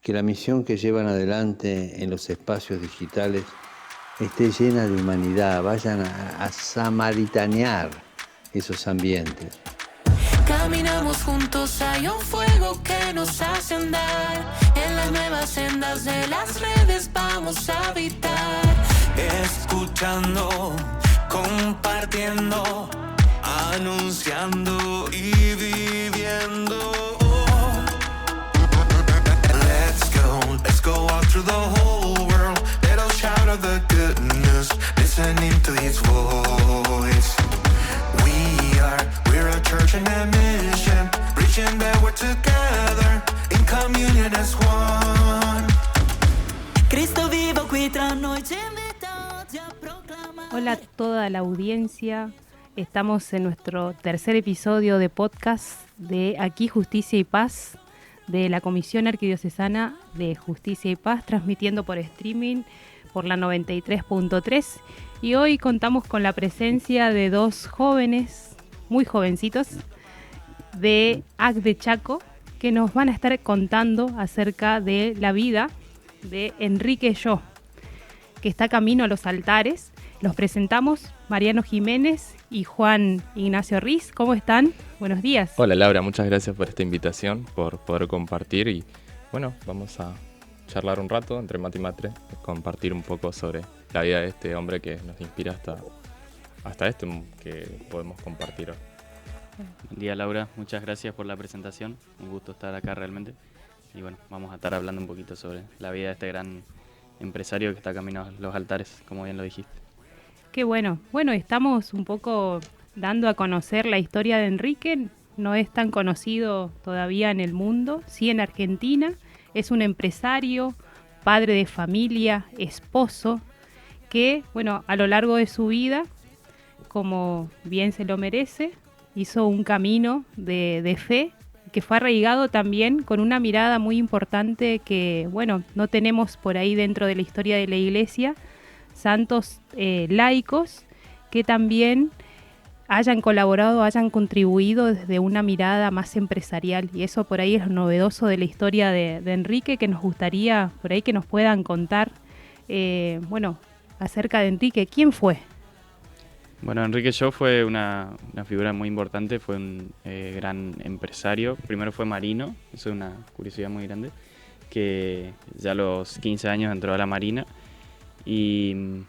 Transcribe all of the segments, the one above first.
que la misión que llevan adelante en los espacios digitales esté llena de humanidad, vayan a samaritanear esos ambientes. Caminamos juntos, hay un fuego que nos hace andar. En las nuevas sendas de las redes vamos a habitar. Escuchando, compartiendo, anunciando y viviendo. Let's go out through the whole world. Let us shout out the good news, listening to His voice. We're a church in a mission, reaching that we're together, in communion as one. Cristo vivo qui tra noi ci invita a proclamar. Hola a toda la audiencia, estamos en nuestro tercer episodio de podcast de Aquí Justicia y Paz, de la Comisión Arquidiocesana de Justicia y Paz, transmitiendo por streaming por la 93.3, y hoy contamos con la presencia de dos jóvenes, muy jovencitos, de AC de Chaco, que nos van a estar contando acerca de la vida de Enrique Yo, que está camino a los altares. Los presentamos, Mariano Jiménez y Juan Ignacio Riz. ¿Cómo están? Buenos días. Hola Laura, muchas gracias por esta invitación, por poder compartir y bueno, vamos a charlar un rato entre mate y mate, compartir un poco sobre la vida de este hombre que nos inspira hasta esto que podemos compartir hoy. Buen día Laura, muchas gracias por la presentación, un gusto estar acá realmente y bueno, vamos a estar hablando un poquito sobre la vida de este gran empresario que está camino a los altares, como bien lo dijiste. Qué bueno, estamos un poco dando a conocer la historia de Enrique, no es tan conocido todavía en el mundo, sí en Argentina, es un empresario, padre de familia, esposo, que bueno, a lo largo de su vida, como bien se lo merece, hizo un camino de fe que fue arraigado también con una mirada muy importante que, bueno, no tenemos por ahí dentro de la historia de la Iglesia, santos laicos que también hayan colaborado, hayan contribuido desde una mirada más empresarial, y eso por ahí es lo novedoso de la historia de Enrique, que nos gustaría por ahí que nos puedan contar, acerca de Enrique. ¿Quién fue? Bueno, Enrique Yo fue una figura muy importante, fue un gran empresario. Primero fue marino, eso es una curiosidad muy grande, que ya a los 15 años entró a la Marina y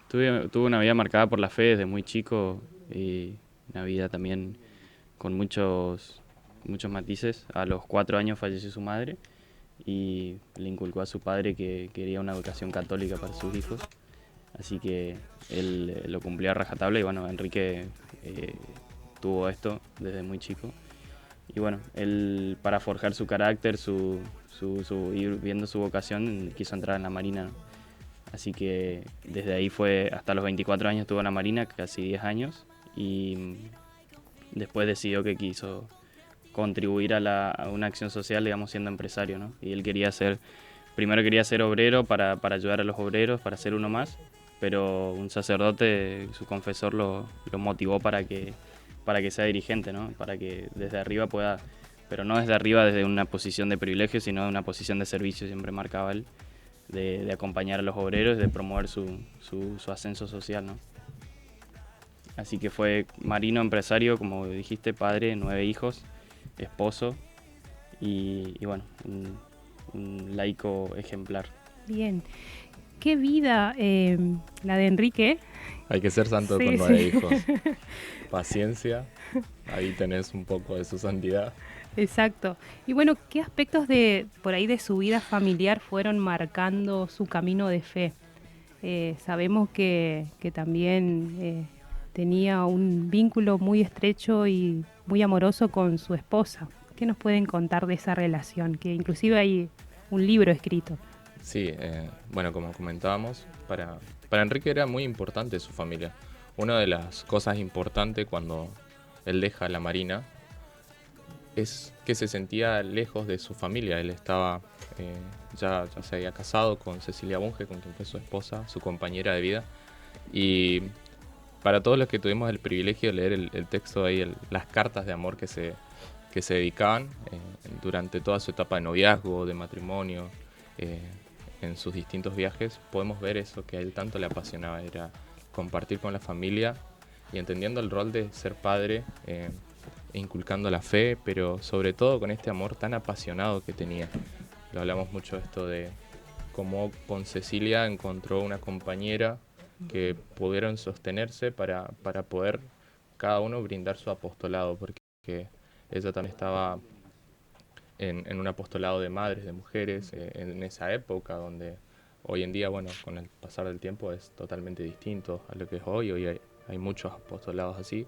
tuvo una vida marcada por la fe desde muy chico y una vida también con muchos matices. A los 4 años falleció su madre y le inculcó a su padre que quería una educación católica para sus hijos. Así que él lo cumplía a rajatabla y bueno, Enrique tuvo esto desde muy chico. Y bueno, él para forjar su carácter, ir viendo su vocación, quiso entrar en la Marina, ¿no? Así que desde ahí fue, hasta los 24 años estuvo en la Marina, casi 10 años. Y después decidió que quiso contribuir a una acción social, digamos, siendo empresario, ¿no? Y él primero quería ser obrero para ayudar a los obreros, para ser uno más. Pero un sacerdote, su confesor, lo motivó para que sea dirigente, ¿no? Para que desde arriba pueda, pero no desde arriba desde una posición de privilegio, sino de una posición de servicio, siempre marcaba él, de acompañar a los obreros, de promover su ascenso social, ¿no? Así que fue marino, empresario, como dijiste, padre, 9 hijos, esposo y bueno, un laico ejemplar. Bien. ¿Qué vida la de Enrique? Hay que ser santo Sí, con 9 sí. hijos. Paciencia, ahí tenés un poco de su santidad. Exacto. Y bueno, ¿qué aspectos por ahí de su vida familiar fueron marcando su camino de fe? Sabemos que también tenía un vínculo muy estrecho y muy amoroso con su esposa. ¿Qué nos pueden contar de esa relación? Que inclusive hay un libro escrito. Sí, bueno, como comentábamos, para Enrique era muy importante su familia. Una de las cosas importantes cuando él deja la Marina es que se sentía lejos de su familia. Él estaba, ya se había casado con Cecilia Bunge, con quien fue su esposa, su compañera de vida. Y para todos los que tuvimos el privilegio de leer el texto ahí, las cartas de amor que se que se dedicaban durante toda su etapa de noviazgo, de matrimonio, en sus distintos viajes, podemos ver eso que a él tanto le apasionaba, era compartir con la familia y entendiendo el rol de ser padre, e inculcando la fe, pero sobre todo con este amor tan apasionado que tenía. Lo hablamos mucho esto de cómo con Cecilia encontró una compañera que pudieron sostenerse para poder cada uno brindar su apostolado, porque ella también estaba en un apostolado de madres, de mujeres, en esa época donde hoy en día, bueno, con el pasar del tiempo es totalmente distinto a lo que es hoy. Hoy hay muchos apostolados así.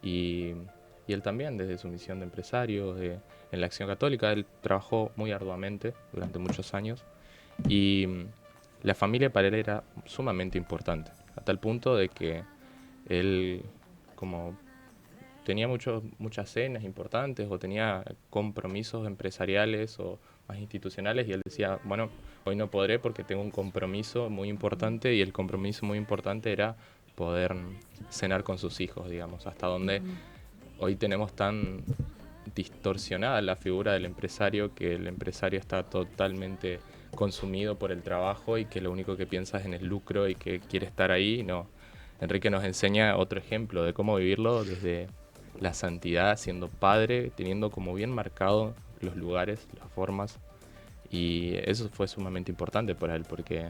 Y él también, desde su misión de empresario, en la Acción Católica, él trabajó muy arduamente durante muchos años. Y la familia para él era sumamente importante, a tal punto de que él, como tenía muchas cenas importantes o tenía compromisos empresariales o más institucionales, y él decía, bueno, hoy no podré porque tengo un compromiso muy importante, y el compromiso muy importante era poder cenar con sus hijos, digamos, hasta donde hoy tenemos tan distorsionada la figura del empresario, que el empresario está totalmente consumido por el trabajo y que lo único que piensa es en el lucro y que quiere estar ahí. No, Enrique nos enseña otro ejemplo de cómo vivirlo desde la santidad, siendo padre, teniendo como bien marcado los lugares, las formas, y eso fue sumamente importante para él porque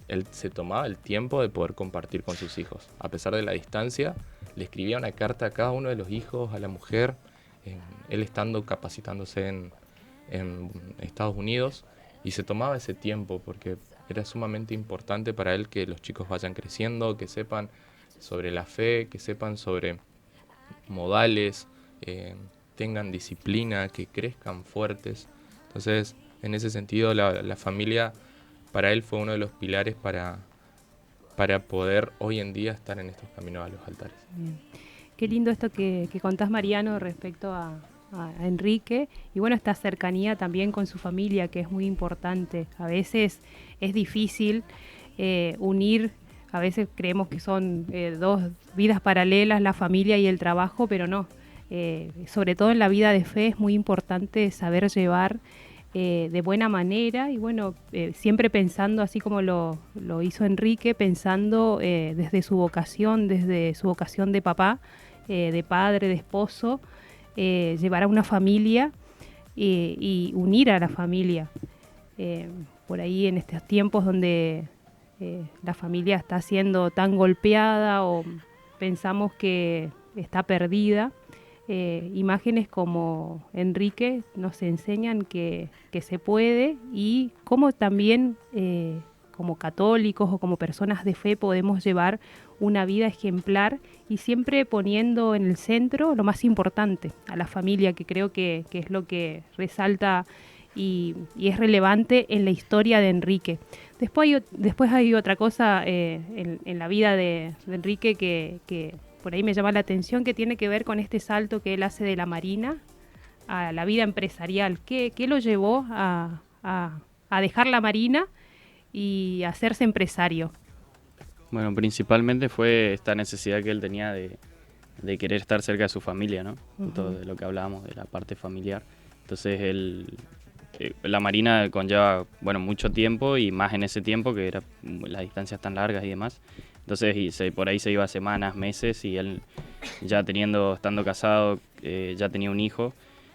él se tomaba el tiempo de poder compartir con sus hijos. A pesar de la distancia, le escribía una carta a cada uno de los hijos, a la mujer, él estando capacitándose en Estados Unidos, y se tomaba ese tiempo porque era sumamente importante para él que los chicos vayan creciendo, que sepan sobre la fe, que sepan sobre modales, tengan disciplina, que crezcan fuertes. Entonces, en ese sentido, la familia para él fue uno de los pilares para poder hoy en día estar en estos caminos a los altares. Bien. Qué lindo esto que contás, Mariano, respecto a Enrique, y bueno, esta cercanía también con su familia, que es muy importante. A veces es difícil unir, a veces creemos que son dos vidas paralelas, la familia y el trabajo, pero no. Sobre todo en la vida de fe es muy importante saber llevar de buena manera, y bueno, siempre pensando así como lo hizo Enrique, pensando desde su vocación de papá, de padre, de esposo, llevar a una familia y unir a la familia. Por ahí en estos tiempos donde la familia está siendo tan golpeada o pensamos que está perdida, imágenes como Enrique nos enseñan que se puede, y cómo también como católicos o como personas de fe podemos llevar una vida ejemplar, y siempre poniendo en el centro lo más importante, a la familia, que creo que es lo que resalta y es relevante en la historia de Enrique. Después hay otra cosa en la vida de Enrique que por ahí me llama la atención, que tiene que ver con este salto que él hace de la marina a la vida empresarial. ¿Qué lo llevó a dejar la marina y a hacerse empresario? Bueno, principalmente fue esta necesidad que él tenía de querer estar cerca de su familia, ¿no? Todo de lo que hablábamos, de la parte familiar. Entonces la marina conlleva, bueno, mucho tiempo, y más en ese tiempo que era las distancias tan largas y demás. Entonces por ahí se iba semanas, meses, y él ya estando casado, ya tenía un hijo.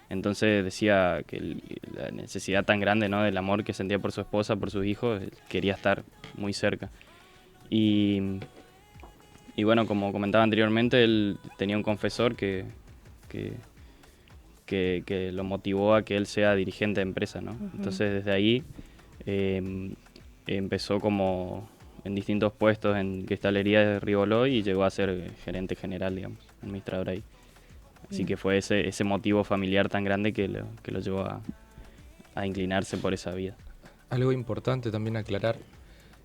Entonces decía que la necesidad tan grande, ¿no?, del amor que sentía por su esposa, por sus hijos, quería estar muy cerca. Y bueno, como comentaba anteriormente, él tenía un confesor que lo motivó a que él sea dirigente de empresa, ¿no? Entonces desde ahí empezó como en distintos puestos en cristalería de Riboló, y llegó a ser gerente general, digamos, administrador ahí. Así que fue ese motivo familiar tan grande que lo llevó a inclinarse por esa vida. Algo importante también aclarar,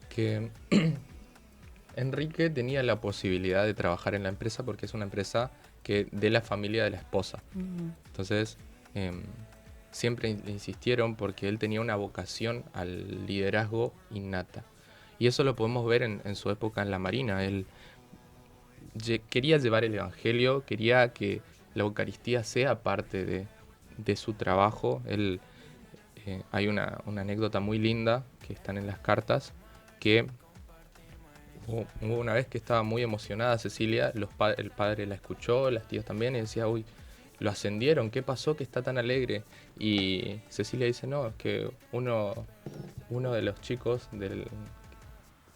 que Enrique tenía la posibilidad de trabajar en la empresa porque es una empresa que de la familia de la esposa. Entonces, siempre insistieron porque él tenía una vocación al liderazgo innata. Y eso lo podemos ver en su época en la Marina. Él quería llevar el evangelio, quería que la Eucaristía sea parte de su trabajo. Hay una anécdota muy linda que están en las cartas, que hubo una vez que estaba muy emocionada Cecilia, el padre la escuchó, las tías también, y decía, uy, lo ascendieron, ¿qué pasó que está tan alegre? Y Cecilia dice, no, es que uno de los chicos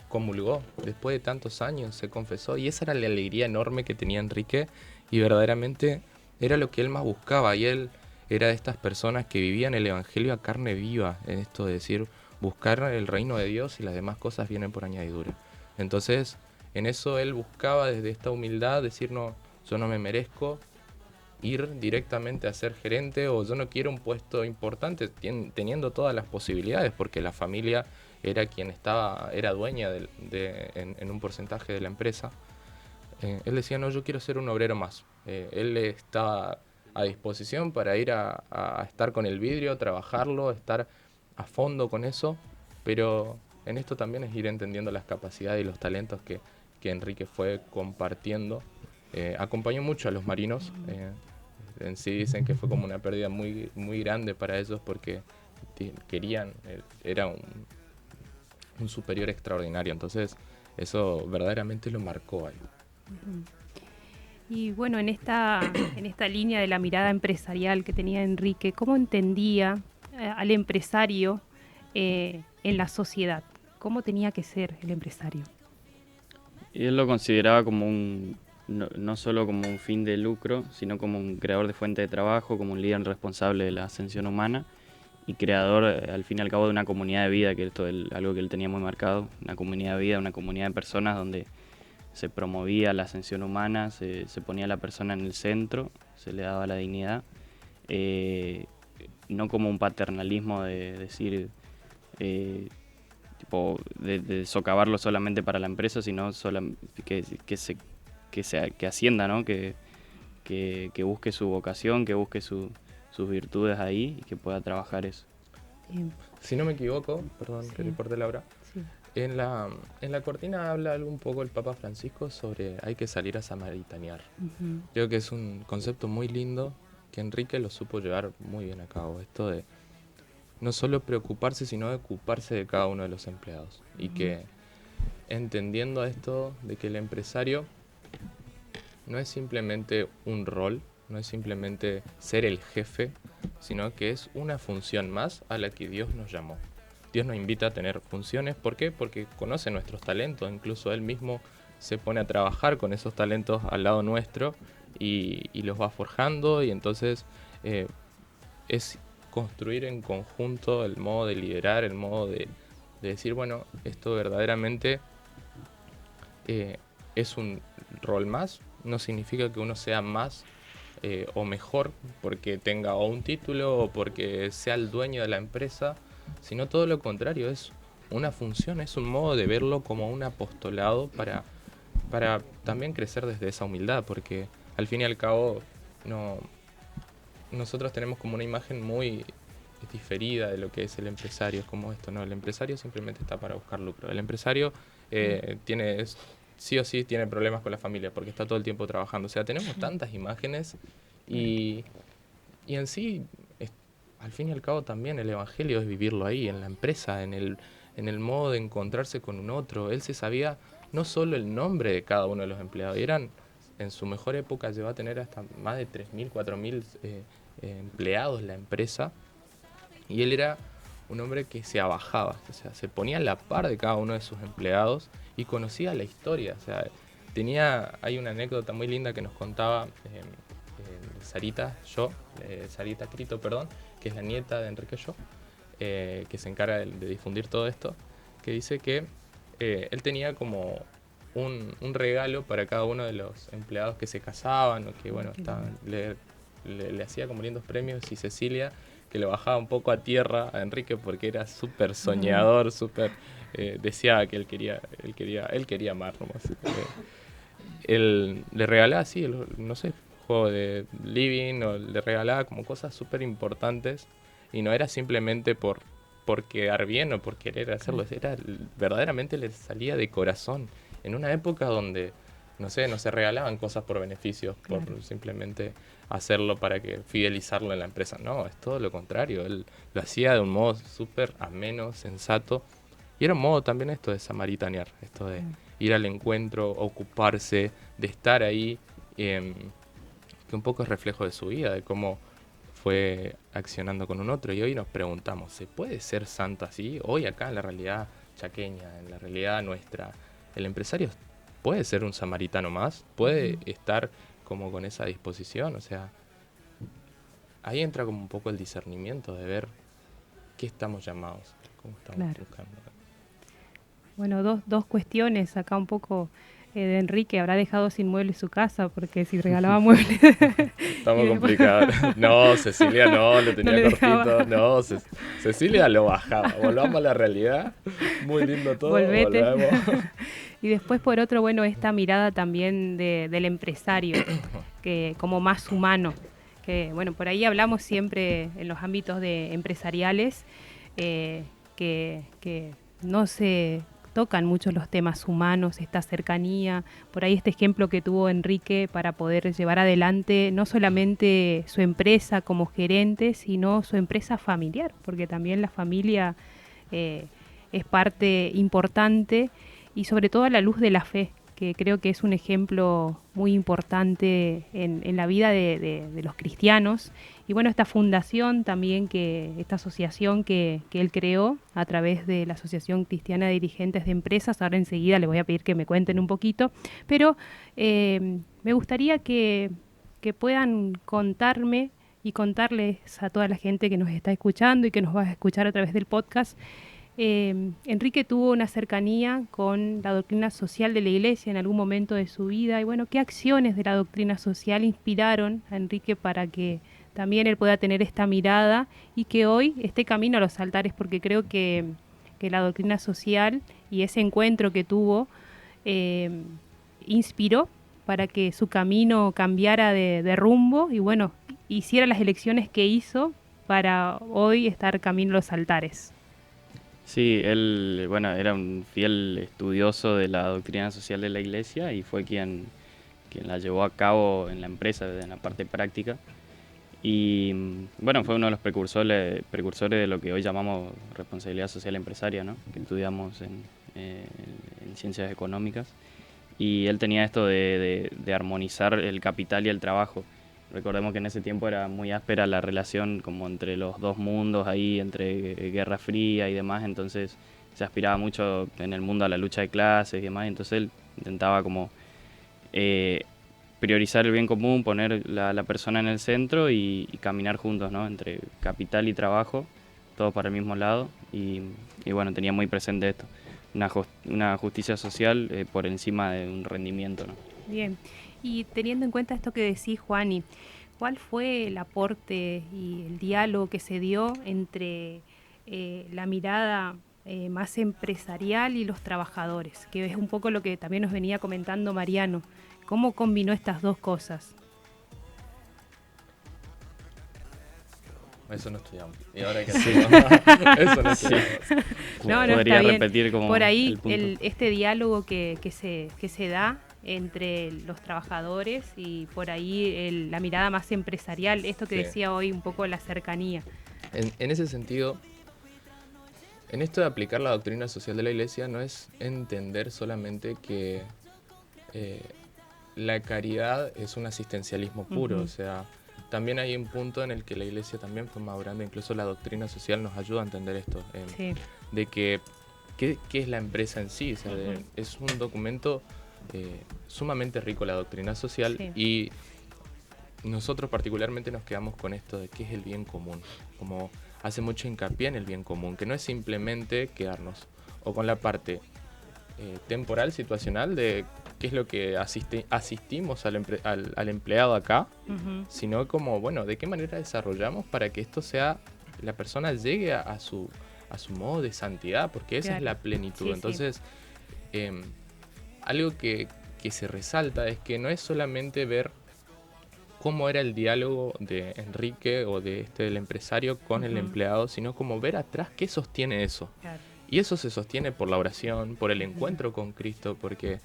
comulgó, después de tantos años se confesó, y esa era la alegría enorme que tenía Enrique, y verdaderamente era lo que él más buscaba, y él era de estas personas que vivían el Evangelio a carne viva, en esto de decir, buscar el reino de Dios y las demás cosas vienen por añadidura. Entonces, en eso él buscaba desde esta humildad decir, no, yo no me merezco ir directamente a ser gerente, o yo no quiero un puesto importante teniendo todas las posibilidades, porque la familia era quien era dueña en un porcentaje de la empresa. Él decía, no, yo quiero ser un obrero más. Él estaba a disposición para ir a estar con el vidrio, trabajarlo, estar a fondo con eso, pero en esto también es ir entendiendo las capacidades y los talentos que Enrique fue compartiendo. Acompañó mucho a los marinos. En sí dicen que fue como una pérdida muy, muy grande para ellos, porque querían, era un superior extraordinario. Entonces eso verdaderamente lo marcó ahí. Y bueno, en esta línea de la mirada empresarial que tenía Enrique, ¿cómo entendía al empresario en la sociedad? ¿Cómo tenía que ser el empresario? Y él lo consideraba como no solo como un fin de lucro, sino como un creador de fuente de trabajo, como un líder responsable de la ascensión humana y creador, al fin y al cabo, de una comunidad de vida, que esto es algo que él tenía muy marcado, una comunidad de vida, una comunidad de personas donde se promovía la ascensión humana, se ponía a la persona en el centro, se le daba la dignidad, no como un paternalismo de decir, de socavarlo solamente para la empresa, sino que ascienda, ¿no? Que busque su vocación, que busque sus virtudes ahí y que pueda trabajar eso. Bien. Si no me equivoco, perdón, Sí. que le corté la hora. Sí. En la cortina habla un poco el Papa Francisco sobre hay que salir a samaritanear. Uh-huh. Creo que es un concepto muy lindo que Enrique lo supo llevar muy bien a cabo. Esto de no solo preocuparse, sino de ocuparse de cada uno de los empleados. Uh-huh. Y que entendiendo esto de que el empresario no es simplemente un rol, no es simplemente ser el jefe, sino que es una función más a la que Dios nos llamó. Dios nos invita a tener funciones. ¿Por qué? Porque conoce nuestros talentos. Incluso Él mismo se pone a trabajar con esos talentos al lado nuestro y los va forjando. Y entonces es construir en conjunto el modo de liderar, el modo de decir, bueno, esto verdaderamente es un rol más. No significa que uno sea más o mejor porque tenga o un título o porque sea el dueño de la empresa, sino todo lo contrario, es una función, es un modo de verlo como un apostolado para también crecer desde esa humildad, porque al fin y al cabo nosotros tenemos como una imagen muy diferida de lo que es el empresario. Es como esto, ¿no? El empresario simplemente está para buscar lucro. El empresario sí o sí tiene problemas con la familia porque está todo el tiempo trabajando. O sea, tenemos tantas imágenes y en sí, al fin y al cabo también el evangelio es vivirlo ahí, en la empresa, en el modo de encontrarse con un otro. Él se sabía no solo el nombre de cada uno de los empleados, en su mejor época llegó a tener hasta más de 3.000, 4.000 empleados la empresa, y él era un hombre que se abajaba, o sea, se ponía a la par de cada uno de sus empleados y conocía la historia. O sea, hay una anécdota muy linda que nos contaba Sarita Crito, que es la nieta de Enrique Yo, que se encarga de difundir todo esto, que dice que él tenía como un regalo para cada uno de los empleados que se casaban o que, bueno, le hacía como lindos premios, y Cecilia, que lo bajaba un poco a tierra a Enrique porque era súper soñador, súper deseaba que él quería amar nomás. Él le regalaba así, no sé, juego de living, o le regalaba como cosas súper importantes, y no era simplemente por quedar bien o por querer hacerlo, verdaderamente le salía de corazón. En una época donde no sé, no se regalaban cosas por beneficios, por simplemente hacerlo para que fidelizarlo en la empresa. No, es todo lo contrario. Él lo hacía de un modo súper ameno, sensato. Y era un modo también esto de samaritanear, esto de ir al encuentro, ocuparse, de estar ahí, que un poco es reflejo de su vida, de cómo fue accionando con un otro. Y hoy nos preguntamos, ¿se puede ser santo así? Hoy acá en la realidad chaqueña, en la realidad nuestra, ¿el empresario puede ser un samaritano más? ¿Puede estar como con esa disposición? O sea, ahí entra como un poco el discernimiento de ver qué estamos llamados, cómo estamos buscando. Bueno, dos cuestiones acá un poco de Enrique. Habrá dejado sin muebles su casa, porque si regalaba muebles... Estamos complicados. No, Cecilia no, lo tenía cortito. No, Cecilia lo bajaba. Volvamos a la realidad. Muy lindo todo. Volvete. Volvemos. Y después, por otro, bueno, esta mirada también del empresario, que como más humano. Que, bueno, por ahí hablamos siempre en los ámbitos empresariales, que no se tocan mucho los temas humanos, esta cercanía, por ahí este ejemplo que tuvo Enrique para poder llevar adelante no solamente su empresa como gerente, sino su empresa familiar, porque también la familia es parte importante, y sobre todo a la luz de la fe, que creo que es un ejemplo muy importante en la vida de los cristianos. Y bueno, esta fundación también, esta asociación que él creó a través de la Asociación Cristiana de Dirigentes de Empresas, ahora enseguida le voy a pedir que me cuenten un poquito, pero me gustaría que puedan contarme y contarles a toda la gente que nos está escuchando y que nos va a escuchar a través del podcast. Enrique tuvo una cercanía con la doctrina social de la Iglesia en algún momento de su vida, y bueno, ¿qué acciones de la doctrina social inspiraron a Enrique para que también él pueda tener esta mirada y que hoy esté camino a los altares? Porque creo que la doctrina social y ese encuentro que tuvo inspiró para que su camino cambiara de rumbo y bueno, hiciera las elecciones que hizo para hoy estar camino a los altares. Sí, él, bueno, era un fiel estudioso de la doctrina social de la Iglesia y fue quien la llevó a cabo en la empresa, en la parte práctica. Y bueno, fue uno de los precursores de lo que hoy llamamos responsabilidad social empresaria, ¿no? Que estudiamos en ciencias económicas. Y él tenía esto de armonizar el capital y el trabajo. Recordemos que en ese tiempo era muy áspera la relación como entre los dos mundos ahí, entre Guerra Fría y demás, entonces se aspiraba mucho en el mundo a la lucha de clases y demás, entonces él intentaba como priorizar el bien común, poner la persona en el centro y caminar juntos, ¿no? Entre capital y trabajo, todos para el mismo lado, y bueno, tenía muy presente esto, una justicia social por encima de un rendimiento, ¿no? Bien. Y teniendo en cuenta esto que decís, Juani, ¿cuál fue el aporte y el diálogo que se dio entre la mirada más empresarial y los trabajadores? Que es un poco lo que también nos venía comentando Mariano. ¿Cómo combinó estas dos cosas? Eso no estudiamos. ¿Y ahora qué hacemos? Eso no estudiamos. No, Podría está bien. repetir como por ahí el punto. este diálogo que se da entre los trabajadores y por ahí la mirada más empresarial, esto que decía hoy un poco la cercanía. En ese sentido, en esto de aplicar la doctrina social de la Iglesia no es entender solamente que la caridad es un asistencialismo puro, o sea, también hay un punto en el que la Iglesia también fue madurando, incluso la doctrina social nos ayuda a entender esto, de que ¿qué es la empresa en sí? O sea, es un documento sumamente rico, la doctrina social, y nosotros particularmente nos quedamos con esto de qué es el bien común, como hace mucho hincapié en el bien común, que no es simplemente quedarnos o con la parte temporal, situacional de qué es lo que asistimos al empleado acá, sino como, bueno, de qué manera desarrollamos para que esto sea, la persona llegue a su modo de santidad, porque esa es la plenitud. Entonces, algo que se resalta es que no es solamente ver cómo era el diálogo de Enrique o del empresario con el empleado, sino como ver atrás qué sostiene eso. Y eso se sostiene por la oración, por el encuentro con Cristo, porque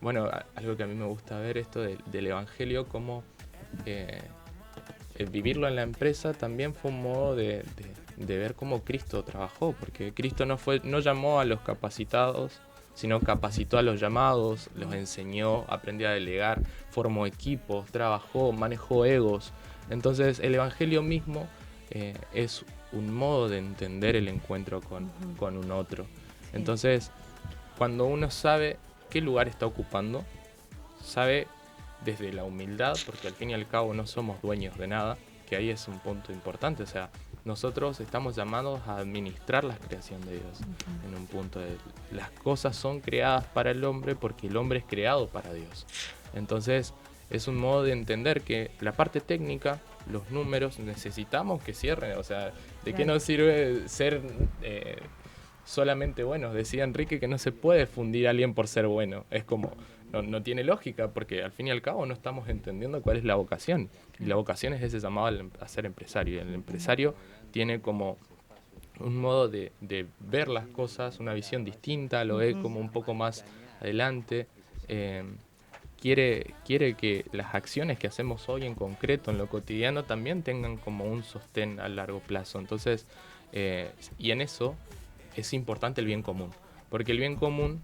bueno, algo que a mí me gusta ver esto del Evangelio, como el vivirlo en la empresa también fue un modo de ver cómo Cristo trabajó, porque Cristo no llamó a los capacitados, sino capacitó a los llamados, los enseñó, aprendió a delegar, formó equipos, trabajó, manejó egos. Entonces el Evangelio mismo es un modo de entender el encuentro con un otro. Entonces, cuando uno sabe qué lugar está ocupando, sabe desde la humildad, porque al fin y al cabo no somos dueños de nada, que ahí es un punto importante. O sea, nosotros estamos llamados a administrar la creación de Dios. En un punto de las cosas son creadas para el hombre porque el hombre es creado para Dios. Entonces, es un modo de entender que la parte técnica, los números, necesitamos que cierren. O sea, ¿de qué nos sirve ser solamente buenos? Decía Enrique que no se puede fundir a alguien por ser bueno. Es como, no tiene lógica, porque al fin y al cabo no estamos entendiendo cuál es la vocación. Y la vocación es ese llamado a ser empresario. Y el empresario tiene como un modo de ver las cosas, una visión distinta, lo ve como un poco más adelante. Quiere que las acciones que hacemos hoy en concreto, en lo cotidiano, también tengan como un sostén a largo plazo. Entonces, y en eso es importante el bien común, porque el bien común,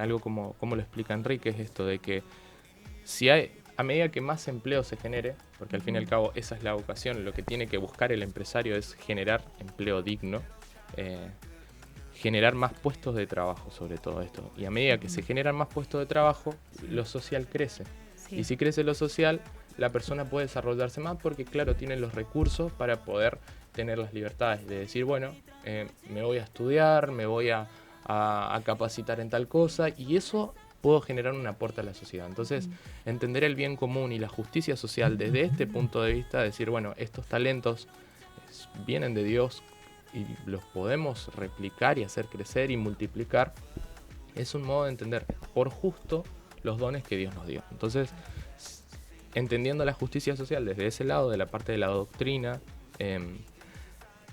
algo como lo explica Enrique, es esto de que a medida que más empleo se genere, porque al fin y al cabo esa es la vocación, lo que tiene que buscar el empresario es generar empleo digno, generar más puestos de trabajo sobre todo esto. Y a medida que se generan más puestos de trabajo, lo social crece. Y si crece lo social, la persona puede desarrollarse más porque, claro, tiene los recursos para poder tener las libertades de decir, bueno, me voy a estudiar, me voy a capacitar en tal cosa, y eso puedo generar un aporte a la sociedad. Entonces, entender el bien común y la justicia social desde este punto de vista, decir, bueno, estos talentos vienen de Dios y los podemos replicar y hacer crecer y multiplicar, es un modo de entender por justo los dones que Dios nos dio. Entonces, entendiendo la justicia social desde ese lado, de la parte de la doctrina,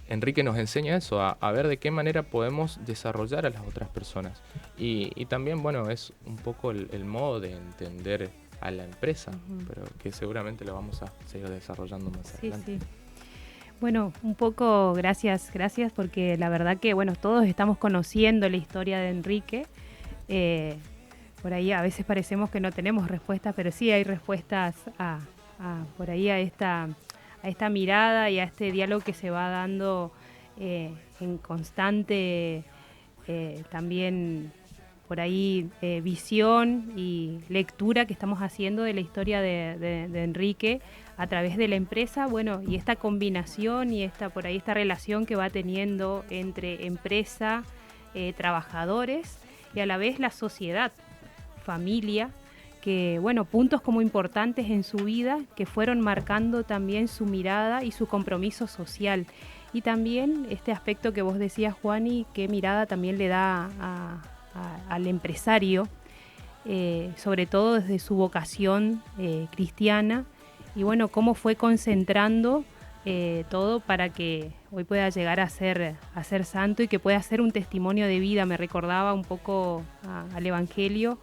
Enrique nos enseña eso, a ver de qué manera podemos desarrollar a las otras personas. Y también, bueno, es un poco el modo de entender a la empresa, pero que seguramente lo vamos a seguir desarrollando más adelante. Sí. Bueno, un poco gracias, porque la verdad que, bueno, todos estamos conociendo la historia de Enrique. Por ahí a veces parecemos que no tenemos respuestas, pero sí hay respuestas por ahí a esta mirada y a este diálogo que se va dando en constante también por ahí visión y lectura que estamos haciendo de la historia de Enrique a través de la empresa, bueno, y esta combinación y esta relación que va teniendo entre empresa, trabajadores y a la vez la sociedad, familia, que, bueno, puntos como importantes en su vida que fueron marcando también su mirada y su compromiso social. Y también este aspecto que vos decías, Juani, qué mirada también le da al empresario, sobre todo desde su vocación cristiana, y bueno, cómo fue concentrando todo para que hoy pueda llegar a ser santo y que pueda ser un testimonio de vida. Me recordaba un poco al Evangelio,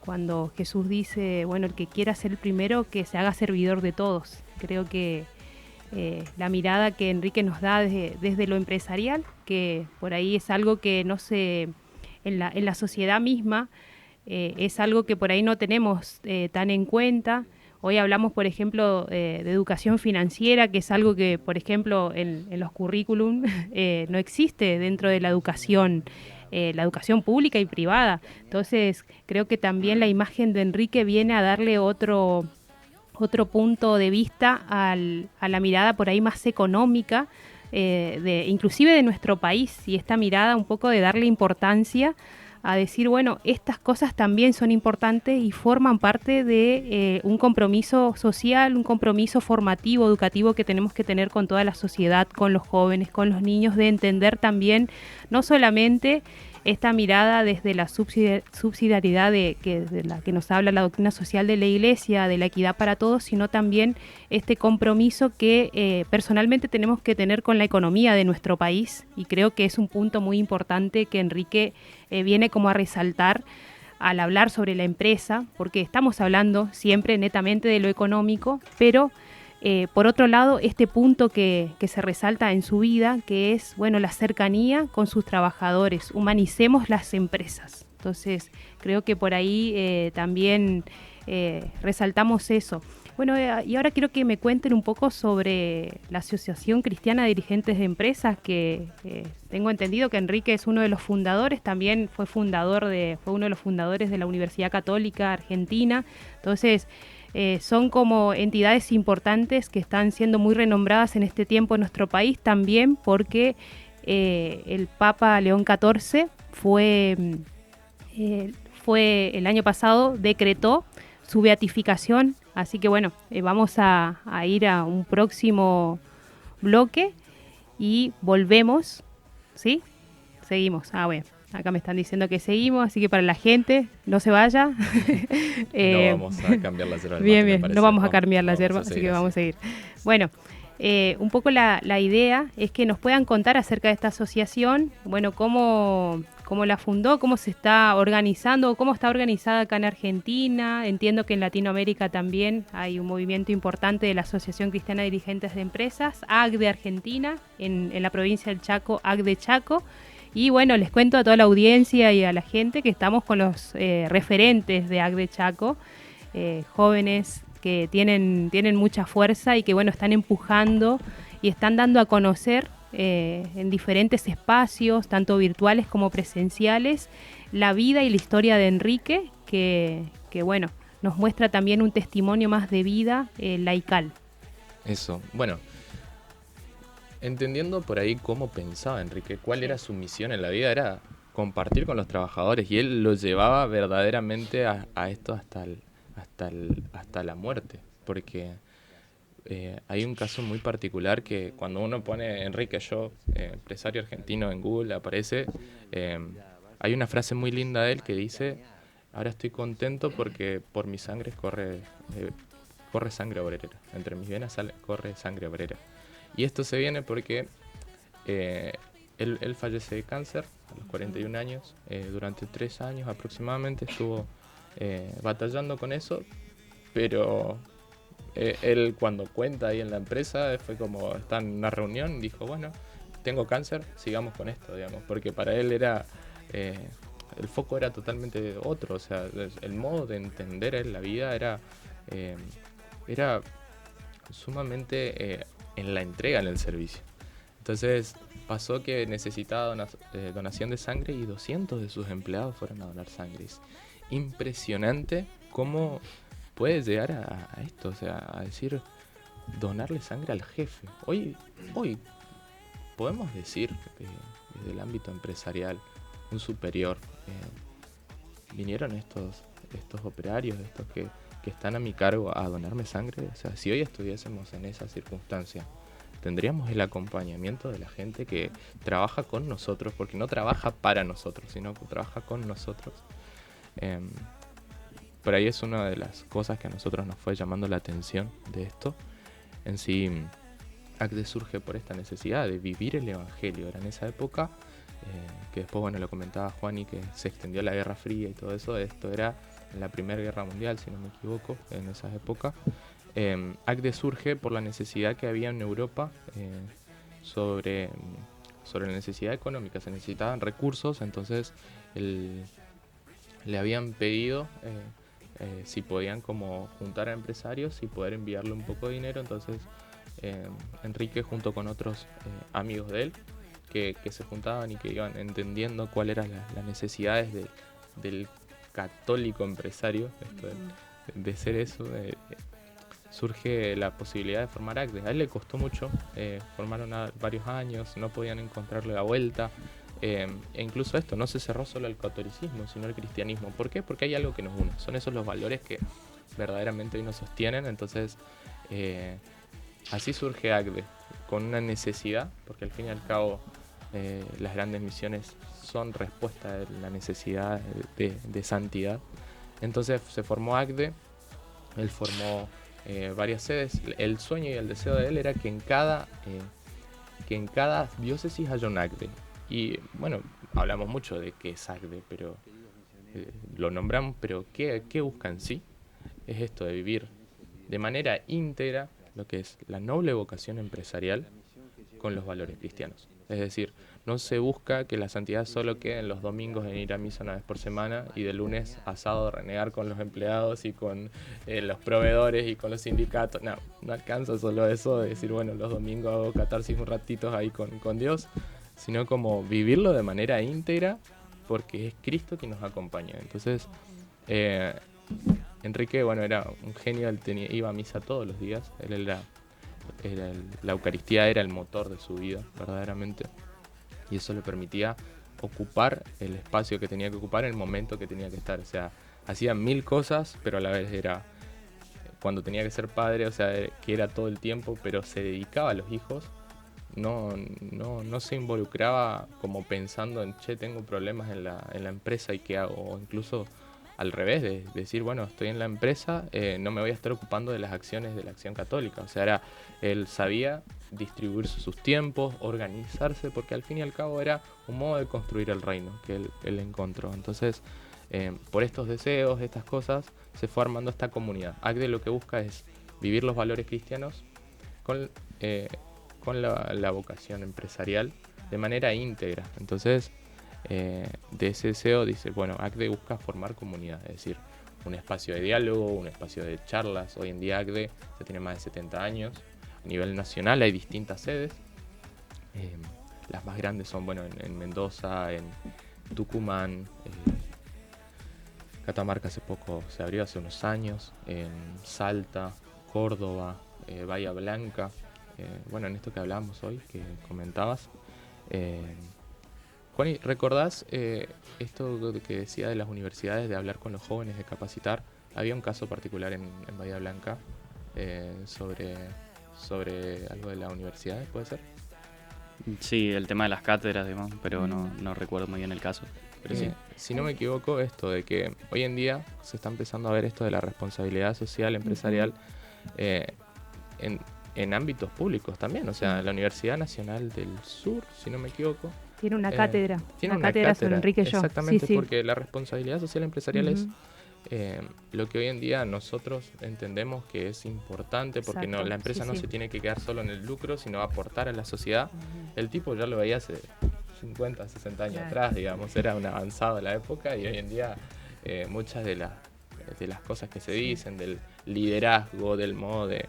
cuando Jesús dice, bueno, el que quiera ser el primero, que se haga servidor de todos. Creo que la mirada que Enrique nos da desde lo empresarial, que por ahí es algo que no se, en la sociedad misma, es algo que por ahí no tenemos tan en cuenta. Hoy hablamos, por ejemplo, de educación financiera, que es algo que, por ejemplo, en los currículum no existe dentro de la educación pública y privada. Entonces, creo que también la imagen de Enrique viene a darle otro punto de vista a la mirada por ahí más económica, inclusive de nuestro país, y esta mirada un poco de darle importancia a decir, bueno, estas cosas también son importantes y forman parte de un compromiso social, un compromiso formativo, educativo que tenemos que tener con toda la sociedad, con los jóvenes, con los niños, de entender también no solamente esta mirada desde la subsidiariedad de la que nos habla la doctrina social de la Iglesia, de la equidad para todos, sino también este compromiso que personalmente tenemos que tener con la economía de nuestro país, y creo que es un punto muy importante que Enrique viene como a resaltar al hablar sobre la empresa, porque estamos hablando siempre netamente de lo económico, pero por otro lado, este punto que se resalta en su vida, que es, bueno, la cercanía con sus trabajadores, humanicemos las empresas. Entonces, creo que por ahí también resaltamos eso. Bueno, y ahora quiero que me cuenten un poco sobre la Asociación Cristiana de Dirigentes de Empresas, que tengo entendido que Enrique es uno de los fundadores, también fue uno de los fundadores de la Universidad Católica Argentina. Entonces, son como entidades importantes que están siendo muy renombradas en este tiempo en nuestro país, también porque el Papa León XIV fue el año pasado, decretó su beatificación. Así que bueno, vamos a ir a un próximo bloque y volvemos, ¿sí? Seguimos. Bueno, acá me están diciendo que seguimos, así que para la gente, no se vaya. No vamos a cambiar la yerba del bien, mate, bien, me parece. no vamos a cambiar la Vamos yerba, a así seguir que así. vamos a seguir. Bueno, un poco la idea es que nos puedan contar acerca de esta asociación, bueno, cómo la fundó, cómo se está organizando, cómo está organizada acá en Argentina. Entiendo que en Latinoamérica también hay un movimiento importante de la Asociación Cristiana de Dirigentes de Empresas, ACDE Argentina, en la provincia del Chaco, ACDE Chaco. Y bueno, les cuento a toda la audiencia y a la gente que estamos con los referentes de ACDE Chaco, jóvenes que tienen mucha fuerza y que bueno, están empujando y están dando a conocer en diferentes espacios, tanto virtuales como presenciales, la vida y la historia de Enrique, que bueno, nos muestra también un testimonio más de vida laical. Eso, bueno, entendiendo por ahí cómo pensaba Enrique, cuál era su misión en la vida, era compartir con los trabajadores, y él lo llevaba verdaderamente a esto hasta la muerte, porque hay un caso muy particular que cuando uno pone Enrique Yo, empresario argentino, en Google, aparece, hay una frase muy linda de él que dice: ahora estoy contento porque por mi sangre corre sangre obrera, entre mis venas corre sangre obrera. Y esto se viene porque él fallece de cáncer a los 41 años, durante 3 años aproximadamente estuvo batallando con eso, pero él cuando cuenta ahí en la empresa fue como, está en una reunión, dijo, bueno, tengo cáncer, sigamos con esto, digamos, porque para él era, el foco era totalmente otro, o sea, el modo de entender él la vida era sumamente en la entrega, en el servicio. Entonces pasó que necesitaba donación de sangre y 200 de sus empleados fueron a donar sangre. Es impresionante cómo puede llegar a esto, o sea, a decir, donarle sangre al jefe. Hoy podemos decir que desde el ámbito empresarial, un superior, vinieron estos operarios, estos que están a mi cargo a donarme sangre. O sea, si hoy estuviésemos en esa circunstancia, tendríamos el acompañamiento de la gente que trabaja con nosotros, porque no trabaja para nosotros, sino que trabaja con nosotros. Por ahí es una de las cosas que a nosotros nos fue llamando la atención de esto. En sí, ACDE surge por esta necesidad de vivir el Evangelio. Era en esa época, que después, bueno, lo comentaba Juan, y que se extendió la Guerra Fría y todo eso. Esto era en la Primera Guerra Mundial, si no me equivoco, en esa época. ACDE surge por la necesidad que había en Europa sobre la necesidad económica. Se necesitaban recursos, entonces le habían pedido si podían como juntar a empresarios y poder enviarle un poco de dinero. Entonces Enrique, junto con otros amigos de él, que se juntaban y que iban entendiendo cuáles eran las necesidades del católico empresario, esto de ser eso, surge la posibilidad de formar ACDE. A él le costó mucho, formaron varios años, no podían encontrarle la vuelta, e incluso esto no se cerró solo al catolicismo, sino al cristianismo. ¿Por qué? Porque hay algo que nos une, son esos los valores que verdaderamente hoy nos sostienen. Entonces así surge ACDE, con una necesidad, porque al fin y al cabo las grandes misiones son respuesta de la necesidad de santidad. Entonces se formó ACDE, él formó varias sedes. El sueño y el deseo de él era que en cada diócesis haya un ACDE. Y bueno, hablamos mucho de qué es ACDE, pero lo nombramos, pero ¿qué busca en sí? Es esto de vivir de manera íntegra lo que es la noble vocación empresarial con los valores cristianos. Es decir, no se busca que la santidad solo quede en los domingos en ir a misa una vez por semana y de lunes a sábado renegar con los empleados y con los proveedores y con los sindicatos. No alcanza solo eso de decir, bueno, los domingos hago catarsis un ratito ahí con Dios, sino como vivirlo de manera íntegra porque es Cristo quien nos acompaña. Entonces, Enrique, bueno, era un genio, él iba a misa todos los días, la Eucaristía era el motor de su vida, verdaderamente, y eso le permitía ocupar el espacio que tenía que ocupar en el momento que tenía que estar. O sea, hacía 1000 cosas, pero a la vez era, cuando tenía que ser padre, o sea, que era todo el tiempo, pero se dedicaba a los hijos, no se involucraba como pensando en, tengo problemas en la empresa y qué hago, o incluso al revés, de decir, bueno, estoy en la empresa, no me voy a estar ocupando de las acciones de la Acción Católica. O sea, él sabía distribuir sus tiempos, organizarse, porque al fin y al cabo era un modo de construir el reino que él encontró. Entonces, por estos deseos, estas cosas, se fue armando esta comunidad. ACDE lo que busca es vivir los valores cristianos con la vocación empresarial de manera íntegra. Entonces, de ese deseo dice, bueno, ACDE busca formar comunidad, es decir, un espacio de diálogo, un espacio de charlas. Hoy en día ACDE ya tiene más de 70 años. A nivel nacional hay distintas sedes. Las más grandes son, bueno, en Mendoza, en Tucumán, Catamarca hace poco se abrió, hace unos años, en Salta, Córdoba, Bahía Blanca. Bueno, en esto que hablábamos hoy, que comentabas, Juani, ¿recordás esto que decía de las universidades, de hablar con los jóvenes, de capacitar? Había un caso particular en Bahía Blanca sobre algo de la universidad, ¿puede ser? Sí, el tema de las cátedras, digamos, pero no recuerdo muy bien el caso. Pero sí. Si no me equivoco, esto de que hoy en día se está empezando a ver esto de la responsabilidad social, empresarial, en ámbitos públicos también. O sea, la Universidad Nacional del Sur, si no me equivoco, tiene una cátedra. Tiene una cátedra sobre Enrique Yo. Exactamente, sí. Porque la responsabilidad social empresarial es lo que hoy en día nosotros entendemos que es importante, porque Exacto. la empresa no se tiene que quedar solo en el lucro, sino aportar a la sociedad. El tipo ya lo veía hace 50, 60 años atrás, digamos, era un avanzado de la época, y hoy en día muchas de las cosas que se dicen, del liderazgo, del modo de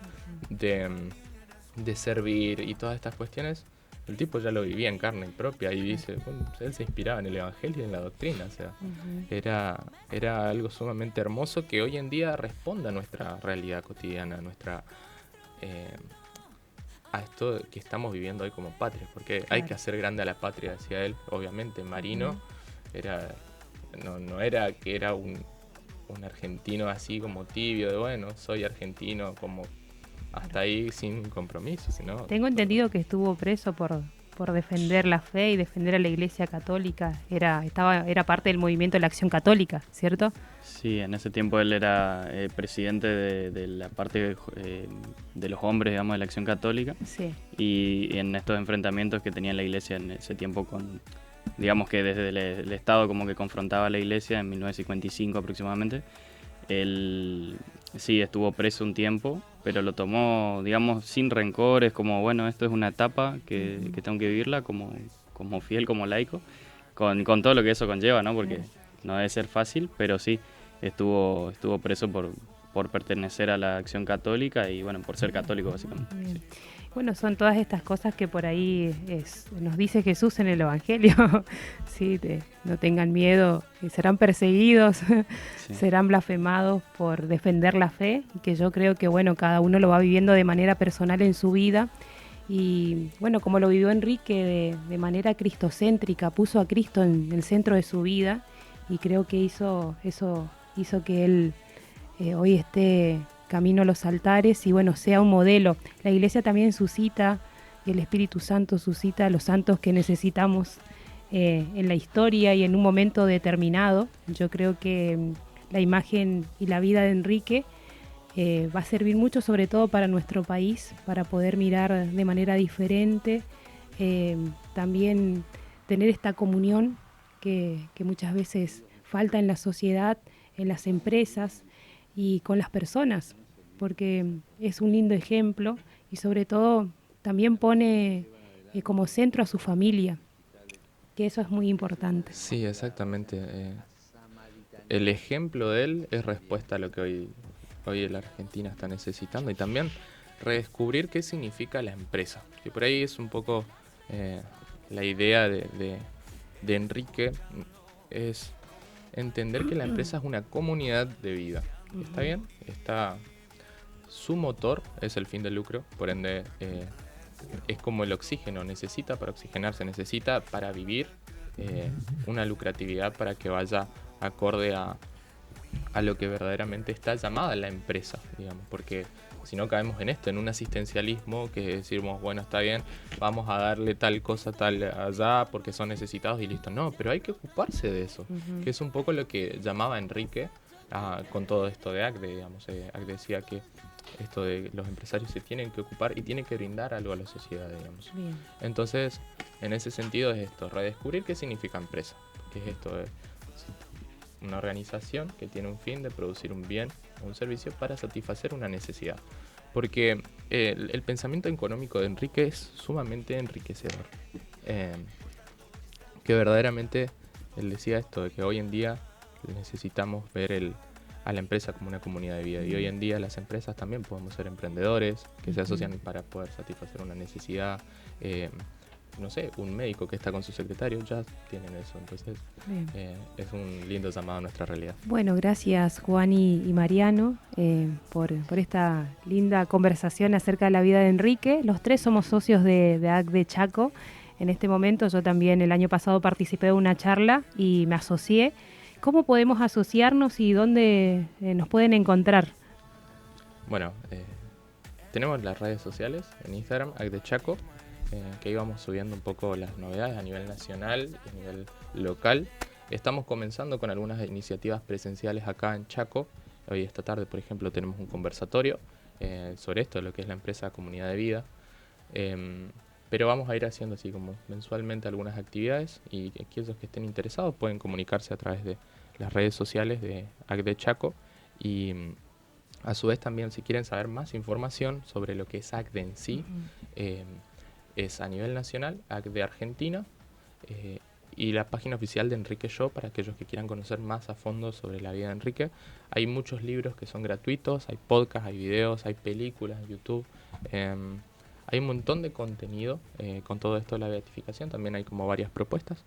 servir y todas estas cuestiones, el tipo ya lo vivía en carne propia y dice, bueno, él se inspiraba en el evangelio y en la doctrina, o sea, era algo sumamente hermoso que hoy en día responde a nuestra realidad cotidiana, a esto que estamos viviendo hoy como patria, porque hay que hacer grande a la patria, decía él. Obviamente Marino no era que era un argentino así como tibio, de bueno, soy argentino, como hasta ahí sin compromiso, sino... Tengo entendido que estuvo preso por defender la fe y defender a la Iglesia Católica. Era parte del movimiento de la Acción Católica, ¿cierto? Sí, en ese tiempo él era presidente de la parte de los hombres, digamos, de la Acción Católica. Sí. Y en estos enfrentamientos que tenía la Iglesia en ese tiempo con... Digamos que desde el Estado como que confrontaba a la Iglesia en 1955 aproximadamente. Él sí estuvo preso un tiempo, pero lo tomó, digamos, sin rencores, como bueno, esto es una etapa que tengo que vivirla como fiel, como laico, con todo lo que eso conlleva, ¿no? Porque no debe ser fácil, pero sí, estuvo preso por pertenecer a la Acción Católica y bueno, por ser católico básicamente. Sí. Bueno, son todas estas cosas que por ahí nos dice Jesús en el Evangelio. Sí, no tengan miedo, serán perseguidos, serán blasfemados por defender la fe, y que yo creo que bueno, cada uno lo va viviendo de manera personal en su vida. Y bueno, como lo vivió Enrique de manera cristocéntrica, puso a Cristo en el centro de su vida, y creo que eso hizo que él hoy esté camino a los altares y bueno, sea un modelo. La Iglesia también suscita, y el Espíritu Santo suscita a los santos que necesitamos en la historia y en un momento determinado. Yo creo que la imagen y la vida de Enrique va a servir mucho, sobre todo para nuestro país, para poder mirar de manera diferente, también tener esta comunión que muchas veces falta en la sociedad, en las empresas y con las personas, porque es un lindo ejemplo y sobre todo también pone como centro a su familia, que eso es muy importante. Sí, exactamente. El ejemplo de él es respuesta a lo que hoy la Argentina está necesitando, y también redescubrir qué significa la empresa. Que por ahí es un poco la idea de Enrique, es entender que la empresa es una comunidad de vida. ¿Está bien? Su motor es el fin del lucro, por ende es como el oxígeno, necesita para oxigenarse, necesita para vivir una lucratividad para que vaya acorde a lo que verdaderamente está llamada la empresa, digamos, porque si no caemos en esto, en un asistencialismo que decimos, bueno, está bien, vamos a darle tal cosa tal allá porque son necesitados y listo. No, pero hay que ocuparse de eso, que es un poco lo que llamaba Enrique con todo esto de ACDE, digamos. ACDE decía que esto de los empresarios se tienen que ocupar y tienen que brindar algo a la sociedad, digamos. Bien. Entonces, en ese sentido es esto, redescubrir qué significa empresa, que es esto de una organización que tiene un fin de producir un bien o un servicio para satisfacer una necesidad. Porque el pensamiento económico de Enrique es sumamente enriquecedor. Que verdaderamente él decía esto, de que hoy en día necesitamos ver a la empresa como una comunidad de vida. Y hoy en día las empresas también podemos ser emprendedores que se asocian para poder satisfacer una necesidad. No sé, un médico que está con su secretario, ya tienen eso. Entonces, es un lindo llamado a nuestra realidad. Bueno, gracias Juan y Mariano por esta linda conversación acerca de la vida de Enrique. Los tres somos socios de ACDE Chaco. En este momento yo también el año pasado participé de una charla y me asocié. ¿Cómo podemos asociarnos y dónde nos pueden encontrar? Bueno, tenemos las redes sociales, en Instagram, ACDE Chaco, que íbamos subiendo un poco las novedades a nivel nacional y a nivel local. Estamos comenzando con algunas iniciativas presenciales acá en Chaco. Hoy esta tarde, por ejemplo, tenemos un conversatorio sobre esto, lo que es la empresa Comunidad de Vida. Pero vamos a ir haciendo así como mensualmente algunas actividades, y aquellos que estén interesados pueden comunicarse a través de las redes sociales de ACDE Chaco, y a su vez también si quieren saber más información sobre lo que es ACDE en sí, es a nivel nacional, ACDE Argentina, y la página oficial de Enrique Yo, para aquellos que quieran conocer más a fondo sobre la vida de Enrique. Hay muchos libros que son gratuitos, hay podcasts, hay videos, hay películas en YouTube. Hay un montón de contenido con todo esto de la beatificación. También hay como varias propuestas,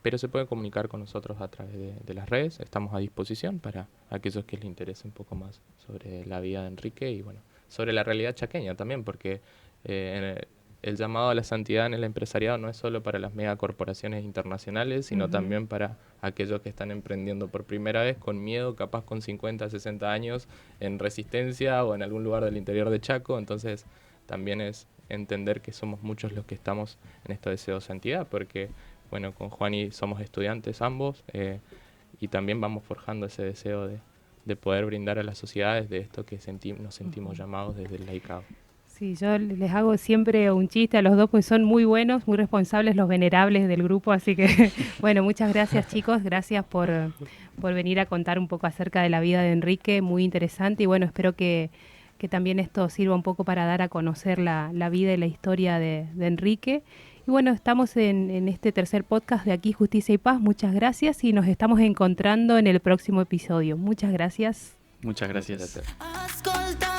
pero se pueden comunicar con nosotros a través de las redes. Estamos a disposición para aquellos que les interese un poco más sobre la vida de Enrique y bueno, sobre la realidad chaqueña también, porque el llamado a la santidad en el empresariado no es solo para las megacorporaciones internacionales, sino también para aquellos que están emprendiendo por primera vez con miedo, capaz con 50, 60 años en Resistencia o en algún lugar del interior de Chaco. Entonces también es entender que somos muchos los que estamos en este deseo de santidad, porque bueno, con Juani somos estudiantes ambos, y también vamos forjando ese deseo de poder brindar a las sociedades de esto que nos sentimos llamados desde el laicado. Sí, yo les hago siempre un chiste a los dos, pues son muy buenos, muy responsables los venerables del grupo, así que bueno, muchas gracias chicos, gracias por venir a contar un poco acerca de la vida de Enrique, muy interesante, y bueno, espero que también esto sirva un poco para dar a conocer la vida y la historia de Enrique. Y bueno, estamos en este tercer podcast de Aquí Justicia y Paz, muchas gracias y nos estamos encontrando en el próximo episodio. Muchas gracias. Muchas gracias. Ascolta